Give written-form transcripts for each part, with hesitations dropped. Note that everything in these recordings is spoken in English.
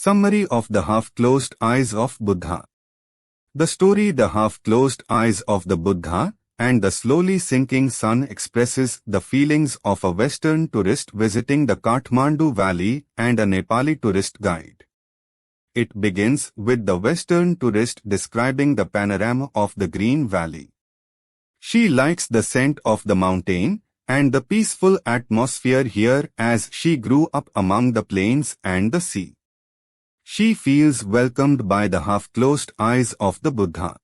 Summary of the half-closed eyes of Buddha. The story The Half-Closed Eyes of the Buddha and the Slowly Sinking Sun expresses the feelings of a Western tourist visiting the Kathmandu Valley and a Nepali tourist guide. It begins with the Western tourist describing the panorama of the Green Valley. She likes the scent of the mountain and the peaceful atmosphere here as she grew up among the plains and the sea. She feels welcomed by the half-closed eyes of the Buddha.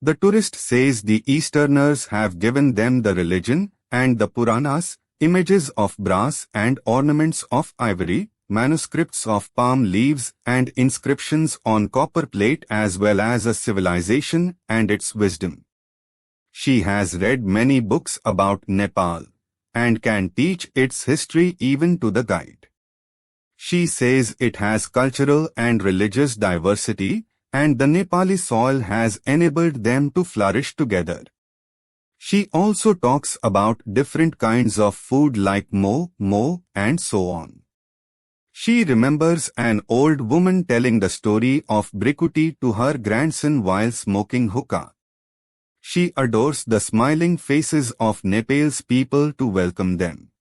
The tourist says the Easterners have given them the religion and the Puranas, images of brass and ornaments of ivory, manuscripts of palm leaves and inscriptions on copperplate, as well as a civilization and its wisdom. She has read many books about Nepal and can teach its history even to the guide. She says it has cultural and religious diversity, and the Nepali soil has enabled them to flourish together. She also talks about different kinds of food like mo, and so on. She remembers an old woman telling the story of Brikuti to her grandson while smoking hookah. She adores the smiling faces of Nepal's people to welcome them.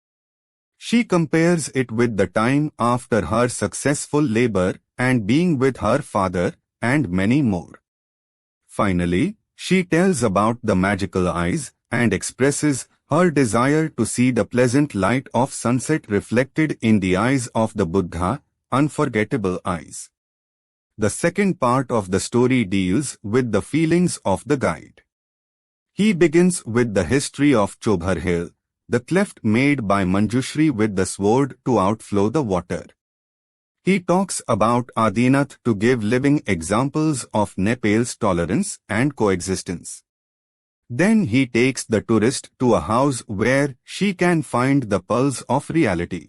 She compares it with the time after her successful labor and being with her father, and many more. Finally, she tells about the magical eyes and expresses her desire to see the pleasant light of sunset reflected in the eyes of the Buddha, unforgettable eyes. The second part of the story deals with the feelings of the guide. He begins with the history of Chobhar Hill, the cleft made by Manjushri with the sword to outflow the water. He talks about Adinath to give living examples of Nepal's tolerance and coexistence. Then he takes the tourist to a house where she can find the pulse of reality.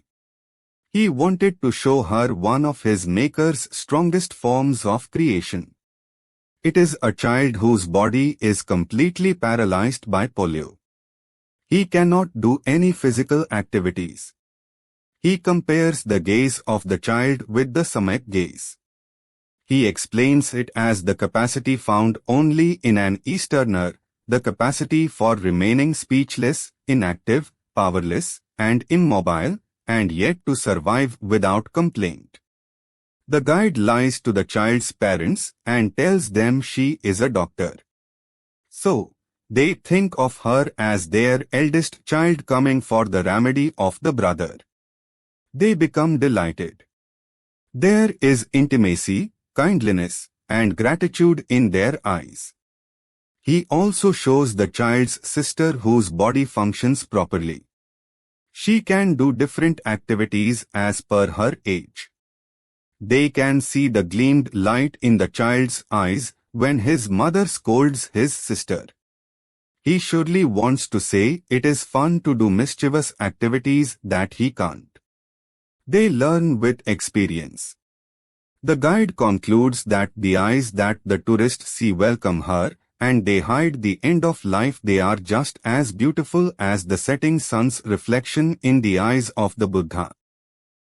He wanted to show her one of his maker's strongest forms of creation. It is a child whose body is completely paralyzed by polio. He cannot do any physical activities. He compares the gaze of the child with the Samyak gaze. He explains it as the capacity found only in an Easterner, the capacity for remaining speechless, inactive, powerless, and immobile, and yet to survive without complaint. The guide lies to the child's parents and tells them she is a doctor. So, they think of her as their eldest child coming for the remedy of the brother. They become delighted. There is intimacy, kindliness, and gratitude in their eyes. He also shows the child's sister whose body functions properly. She can do different activities as per her age. They can see the gleamed light in the child's eyes when his mother scolds his sister. He surely wants to say it is fun to do mischievous activities that he can't. They learn with experience. The guide concludes that the eyes that the tourist see welcome her, and they hide the end of life. They are just as beautiful as the setting sun's reflection in the eyes of the Buddha.